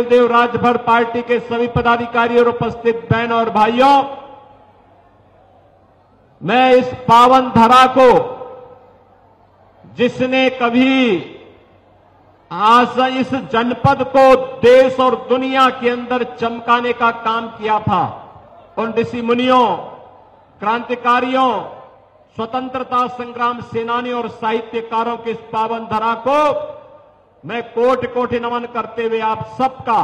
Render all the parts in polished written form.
Jaldev Rajbhar party के सभी पदाधिकारी और उपस्थित बहन और भाइयों, मैं इस पावन धरा को जिसने कभी आज इस जनपद को देश और दुनिया के अंदर चमकाने का काम किया था, उन ऋषि मुनियों, क्रांतिकारियों, स्वतंत्रता संग्राम सेनानियों और साहित्यकारों के इस पावन धरा को मैं कोटि कोटि नमन करते हुए आप सबका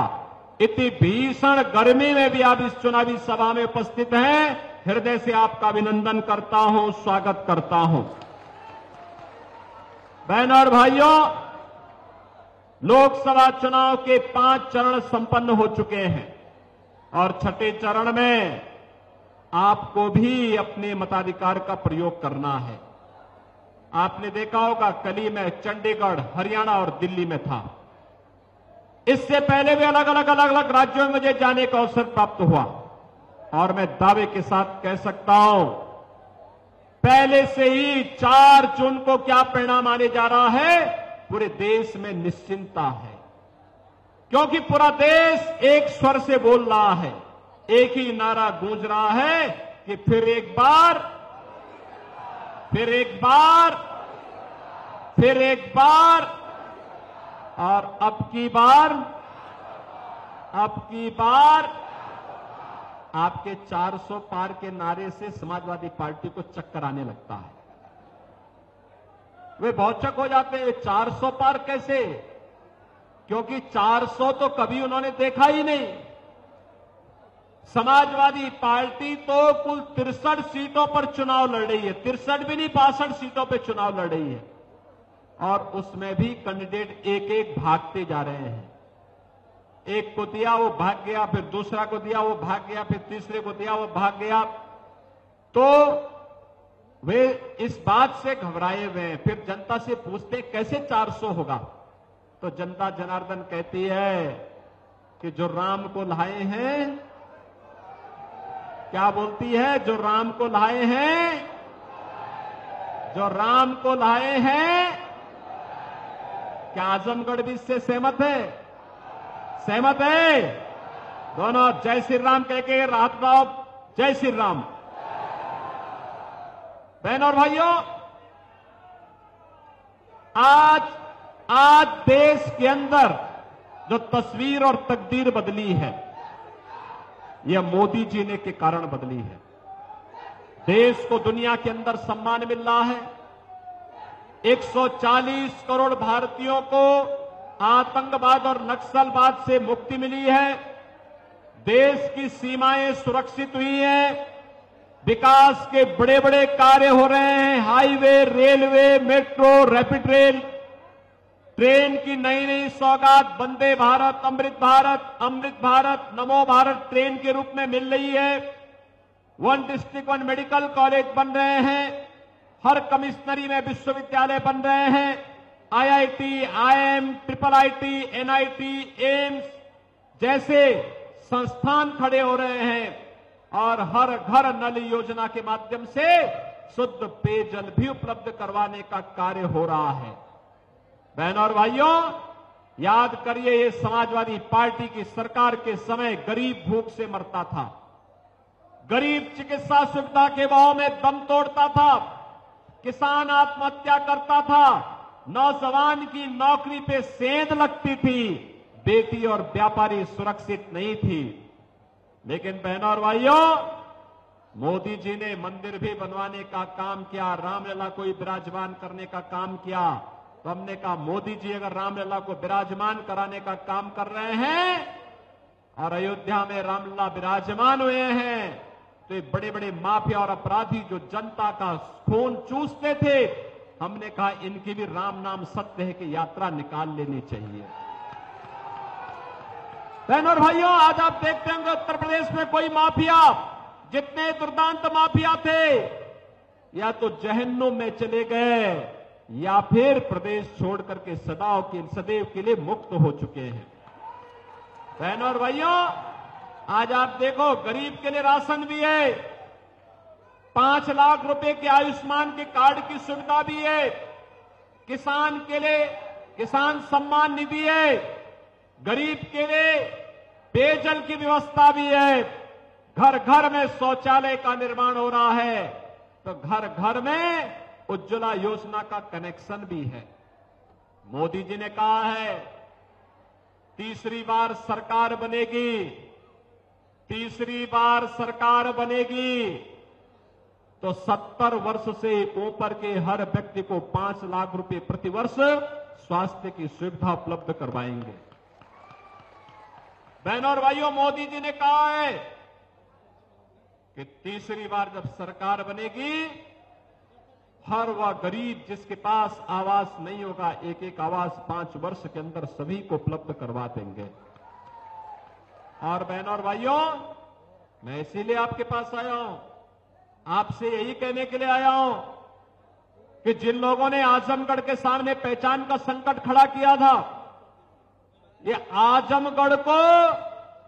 इतनी भीषण गर्मी में भी आप इस चुनावी सभा में उपस्थित हैं, हृदय से आपका अभिनंदन करता हूं, स्वागत करता हूं। बहनों और भाइयों, लोकसभा चुनाव के 5 चरण संपन्न हो चुके हैं और छठे चरण में आपको भी अपने मताधिकार का प्रयोग करना है। आपने देखा होगा कल ही मैं चंडीगढ़, हरियाणा और दिल्ली में था। इससे पहले भी अलग अलग राज्यों में मुझे जाने का अवसर प्राप्त हुआ और मैं दावे के साथ कह सकता हूं, पहले से ही 4 जून को क्या परिणाम आने जा रहा है, पूरे देश में निश्चिंतता है, क्योंकि पूरा देश एक स्वर से बोल रहा है, एक ही नारा गूंज रहा है कि फिर एक बार, फिर एक बार, फिर एक बार और अब की बार आपके 400 पार के नारे से समाजवादी पार्टी को चक्कर आने लगता है। वे भौचक हो जाते हैं, 400 पार कैसे? क्योंकि 400 तो कभी उन्होंने देखा ही नहीं। समाजवादी पार्टी तो कुल 63 सीटों पर चुनाव लड़ रही है, 63 भी नहीं 62 सीटों पर चुनाव लड़ रही है और उसमें भी कैंडिडेट एक एक भागते जा रहे हैं। एक को दिया वो भाग गया, फिर दूसरा को दिया वो भाग गया, फिर तीसरे को दिया वो भाग गया। तो वे इस बात से घबराए हुए हैं। फिर जनता से पूछते कैसे 400 होगा, तो जनता जनार्दन कहती है कि जो राम को लाए हैं, क्या बोलती है? जो राम को लाए हैं, जो राम को लाए हैं। क्या आजमगढ़ भी इससे सहमत है? सहमत है? दोनों जय श्री राम कह के रात राव, जय श्री राम। बहनों और भाइयों, आज देश के अंदर जो तस्वीर और तकदीर बदली है, यह मोदी जी ने के कारण बदली है। देश को दुनिया के अंदर सम्मान मिल रहा है। 140 करोड़ भारतीयों को आतंकवाद और नक्सलवाद से मुक्ति मिली है। देश की सीमाएं सुरक्षित हुई हैं। विकास के बड़े बड़े कार्य हो रहे हैं। Highway, railway, metro, rapid rail, train की नई नई सौगात वंदे भारत, अमृत भारत, नमो भारत ट्रेन के रूप में मिल रही है। 1 डिस्ट्रिक्ट 1 मेडिकल कॉलेज बन रहे हैं। हर कमिश्नरी में विश्वविद्यालय बन रहे हैं। IIT, IIM, IIT, NIT, AIIMS जैसे संस्थान खड़े हो रहे हैं और हर घर नल योजना के माध्यम से शुद्ध पेयजल भी उपलब्ध करवाने का कार्य हो रहा है। बहनों और भाइयों, याद करिए, ये समाजवादी पार्टी की सरकार के समय गरीब भूख से मरता था, गरीब चिकित्सा सुविधा के भाव में दम तोड़ता था, किसान आत्महत्या करता था, नौजवान की नौकरी पे सेंध लगती थी, बेटी और व्यापारी सुरक्षित नहीं थी। लेकिन बहनों और भाइयों, मोदी जी ने मंदिर भी बनवाने का काम किया, रामलला को विराजमान करने का काम किया। तो हमने कहा, मोदी जी अगर रामलला को विराजमान कराने का काम कर रहे हैं और अयोध्या में रामलला विराजमान हुए हैं, तो ये बड़े बड़े माफिया और अपराधी जो जनता का खून चूसते थे, हमने कहा इनकी भी राम नाम सत्य है कि यात्रा निकाल लेनी चाहिए। बहनों और भाइयों, आज आप देखते होंगे उत्तर प्रदेश में कोई माफिया, जितने दुर्दांत माफिया थे, या तो जहन्नुम में चले गए या फिर प्रदेश छोड़ करके सदैव के लिए मुक्त हो चुके हैं। बहनों और भाइयों, आज आप देखो, गरीब के लिए राशन भी है, 5 लाख रुपए के आयुष्मान के कार्ड की सुविधा भी है, किसान के लिए किसान सम्मान निधि है, गरीब के लिए पेयजल की व्यवस्था भी है, घर घर में शौचालय का निर्माण हो रहा है, तो घर घर में उज्ज्वला योजना का कनेक्शन भी है। मोदी जी ने कहा है तीसरी बार सरकार बनेगी, तीसरी बार सरकार बनेगी तो 70 वर्ष से ऊपर के हर व्यक्ति को 5 लाख रुपए प्रति वर्ष स्वास्थ्य की सुविधा उपलब्ध करवाएंगे। बहनों और भाइयों, मोदी जी ने कहा है कि तीसरी बार जब सरकार बनेगी, हर वह गरीब जिसके पास आवास नहीं होगा, एक एक आवास 5 वर्ष के अंदर सभी को उपलब्ध करवा देंगे। और बहनों और भाइयों, मैं इसीलिए आपके पास आया हूं, आपसे यही कहने के लिए आया हूं कि जिन लोगों ने आजमगढ़ के सामने पहचान का संकट खड़ा किया था, ये आजमगढ़ को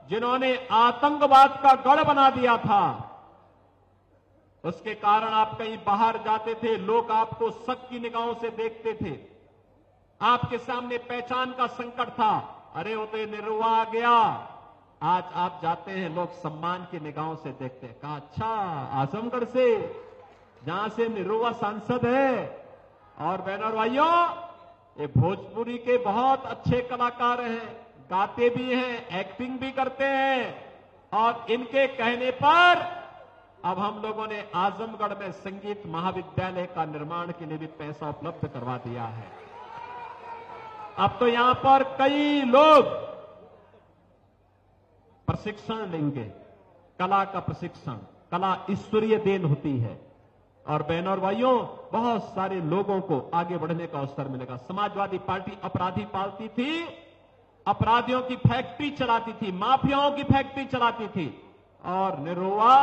जिन्होंने आतंकवाद का गढ़ बना दिया था, उसके कारण आप कहीं बाहर जाते थे, लोग आपको शक की निगाहों से देखते थे, आपके सामने पहचान का संकट था। अरे वो तो ये निरुआ आ गया, आज आप जाते हैं, लोग सम्मान की निगाहों से देखते हैं। कहा अच्छा, आजमगढ़ से, जहां से निरुआ सांसद है। और बहनों और भाइयों, ये भोजपुरी के बहुत अच्छे कलाकार हैं, गाते भी हैं, एक्टिंग भी करते हैं, और इनके कहने पर अब हम लोगों ने आजमगढ़ में संगीत महाविद्यालय का निर्माण के लिए भी पैसा उपलब्ध करवा दिया है। अब तो यहां पर कई लोग प्रशिक्षण लेंगे, कला का प्रशिक्षण। कला ईश्वरीय देन होती है। और बहनों और भाइयों, बहुत सारे लोगों को आगे बढ़ने का अवसर मिलेगा। समाजवादी पार्टी अपराधी पालती थी, अपराधियों की फैक्ट्री चलाती थी, माफियाओं की फैक्ट्री चलाती थी, और निरुआ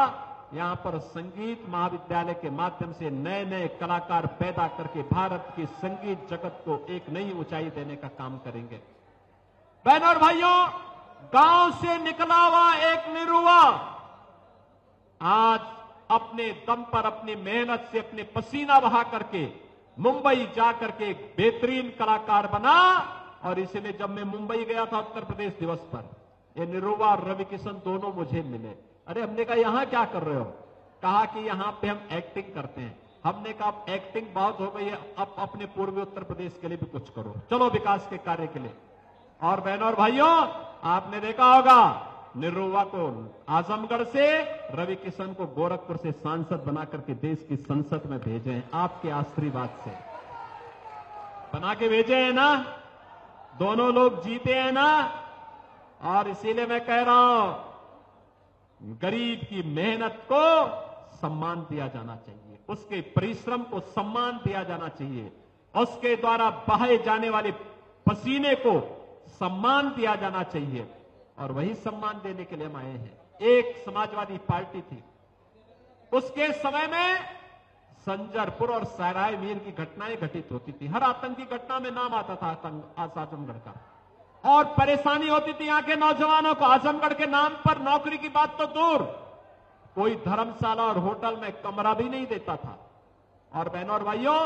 यहां पर संगीत महाविद्यालय के माध्यम से नए नए कलाकार पैदा करके भारत की संगीत जगत को एक नई ऊंचाई देने का काम करेंगे। बहनों और भाइयों, गांव से निकला हुआ एक निरुआ आज अपने दम पर, अपनी मेहनत से, अपने पसीना बहा करके मुंबई जाकर के एक बेहतरीन कलाकार बना। और इसलिए जब मैं मुंबई गया था उत्तर प्रदेश दिवस पर, ये निरुआ और रवि किशन दोनों मुझे मिले। अरे हमने कहा यहां क्या कर रहे हो? कहा कि यहां पे हम एक्टिंग करते हैं। हमने कहा अब एक्टिंग बहुत हो गई है, अब अपने पूर्वी उत्तर प्रदेश के लिए भी कुछ करो, चलो विकास के कार्य के लिए। और बहनों और भाइयों, आपने देखा होगा निरुआ को आजमगढ़ से, रवि किशन को गोरखपुर से सांसद बना करके देश की संसद में भेजे हैं, आपके आशीर्वाद से बना के भेजे हैं ना। दोनों लोग जीते हैं ना। और इसीलिए मैं कह रहा हूं, गरीब की मेहनत को सम्मान दिया जाना चाहिए, उसके परिश्रम को सम्मान दिया जाना चाहिए, उसके द्वारा बहाए जाने वाले पसीने को सम्मान दिया जाना चाहिए। और वही सम्मान देने के लिए हम आए हैं। एक समाजवादी पार्टी थी, उसके समय में संजरपुर और सराय मीर की घटनाएं घटित होती थी। हर आतंकी घटना में नाम आता था आजमगढ़ का, और परेशानी होती थी यहाँ के नौजवानों को। आजमगढ़ के नाम पर नौकरी की बात तो दूर, कोई धर्मशाला और होटल में कमरा भी नहीं देता था। और बहनों और भाइयों,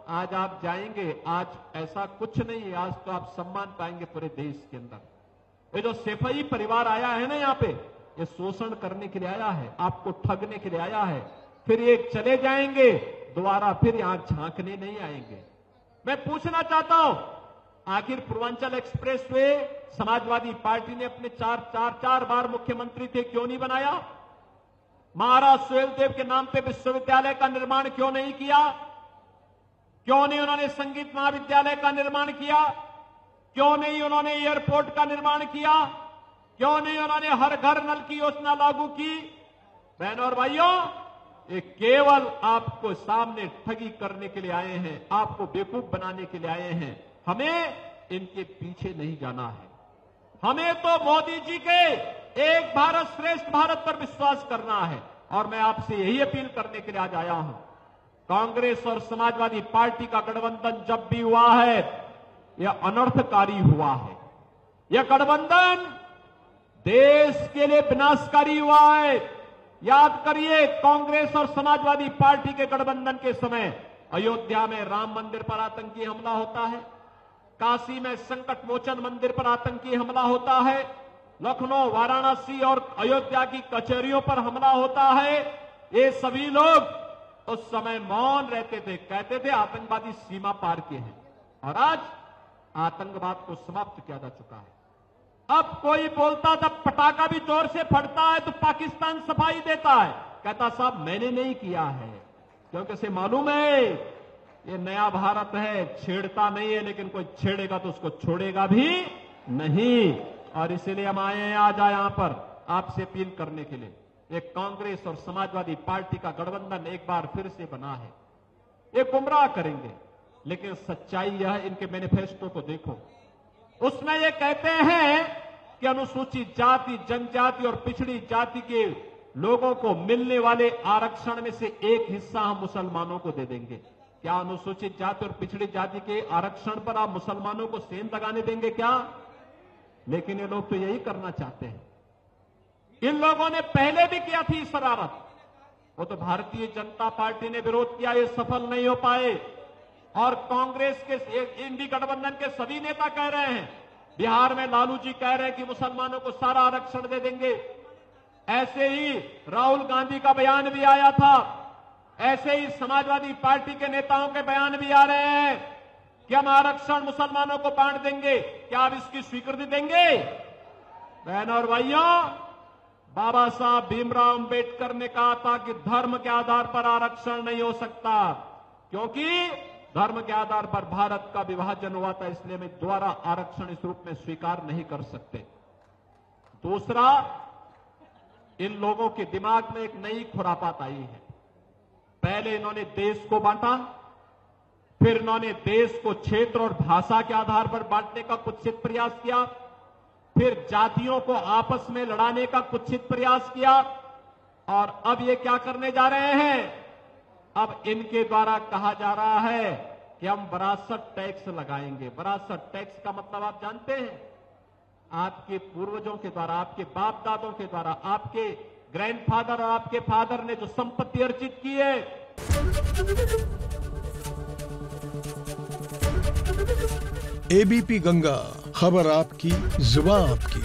आज आप जाएंगे, आज ऐसा कुछ नहीं है, आज तो आप सम्मान पाएंगे पूरे देश के अंदर। ये जो सेफई परिवार आया है ना यहाँ पे, ये शोषण करने के लिए आया है, आपको ठगने के लिए आया है, फिर ये चले जाएंगे, दोबारा फिर यहां झांकने नहीं आएंगे। मैं पूछना चाहता हूं, आखिर Purvanchal express way Samajwadi party ने अपने चार बार मुख्यमंत्री थे, क्यों नहीं बनाया? महाराज सुहेलदेव के नाम पे विश्वविद्यालय का निर्माण क्यों नहीं किया? क्यों नहीं उन्होंने संगीत महाविद्यालय का निर्माण किया? क्यों नहीं उन्होंने एयरपोर्ट का निर्माण किया? क्यों नहीं उन्होंने हर घर नल की योजना लागू की? बहनों और भाइयों, ये केवल आपको सामने ठगी करने के लिए आए हैं, आपको बेवकूफ बनाने के लिए आए हैं। हमें इनके पीछे नहीं जाना है। हमें तो मोदी जी के एक भारत श्रेष्ठ भारत पर विश्वास करना है। और मैं आपसे यही अपील करने के लिए आज आया हूं। कांग्रेस और समाजवादी पार्टी का गठबंधन जब भी हुआ है, यह अनर्थकारी हुआ है। यह गठबंधन देश के लिए विनाशकारी हुआ है। याद करिए, कांग्रेस और समाजवादी पार्टी के गठबंधन के समय अयोध्या में राम मंदिर पर आतंकी हमला होता है, काशी में संकट मोचन मंदिर पर आतंकी हमला होता है, लखनऊ, वाराणसी और अयोध्या की कचहरियों पर हमला होता है, ये सभी लोग उस समय मौन रहते थे, कहते थे आतंकवादी सीमा पार के हैं। और आज आतंकवाद को समाप्त किया जा चुका है। अब कोई बोलता था पटाखा भी जोर से फटता है तो पाकिस्तान सफाई देता है, कहता साहब मैंने नहीं किया है, क्योंकि उसे मालूम है ये नया भारत है, छेड़ता नहीं है, लेकिन कोई छेड़ेगा तो उसको छोड़ेगा भी नहीं। और इसीलिए हम आए हैं आज यहां पर आपसे अपील करने के लिए। एक कांग्रेस और समाजवादी पार्टी का गठबंधन एक बार फिर से बना है। ये गुमराह करेंगे, लेकिन सच्चाई यह है, इनके मैनिफेस्टो को देखो, उसमें ये कहते हैं कि अनुसूचित जाति, जनजाति और पिछड़ी जाति के लोगों को मिलने वाले आरक्षण में से एक हिस्सा हम मुसलमानों को दे देंगे। क्या अनुसूचित जाति और पिछड़ी जाति के आरक्षण पर आप मुसलमानों को सेंध लगाने देंगे क्या? लेकिन ये लोग तो यही करना चाहते हैं। इन लोगों ने पहले भी किया थी शरारत, वो तो भारतीय जनता पार्टी ने विरोध किया, ये सफल नहीं हो पाए। और कांग्रेस के इंडी गठबंधन के सभी नेता कह रहे हैं, बिहार में लालू जी कह रहे हैं कि मुसलमानों को सारा आरक्षण दे देंगे। ऐसे ही राहुल गांधी का बयान भी आया था, ऐसे ही समाजवादी पार्टी के नेताओं के बयान भी आ रहे हैं कि हम आरक्षण मुसलमानों को बांट देंगे। क्या आप इसकी स्वीकृति देंगे? बहनों और भाइयों, बाबा साहब भीमराव अंबेडकर ने कहा था कि धर्म के आधार पर आरक्षण नहीं हो सकता, क्योंकि धर्म के आधार पर भारत का विभाजन हुआ था, इसलिए मैं दोबारा आरक्षण इस रूप में स्वीकार नहीं कर सकते। दूसरा, इन लोगों के दिमाग में एक नई खुरापात आई है। पहले इन्होंने देश को बांटा, फिर इन्होंने देश को क्षेत्र और भाषा के आधार पर बांटने का कुत्सित प्रयास किया, फिर जातियों को आपस में लड़ाने का कुत्सित प्रयास किया, और अब ये क्या करने जा रहे हैं? अब इनके द्वारा कहा जा रहा है कि हम विरासत टैक्स लगाएंगे। विरासत टैक्स का मतलब आप जानते हैं? आपके पूर्वजों के द्वारा, आपके बाप दादों के द्वारा, आपके ग्रैंडफादर और आपके फादर ने जो संपत्ति अर्जित की है, एबीपी गंगा, खबर आपकी, जुबान आपकी।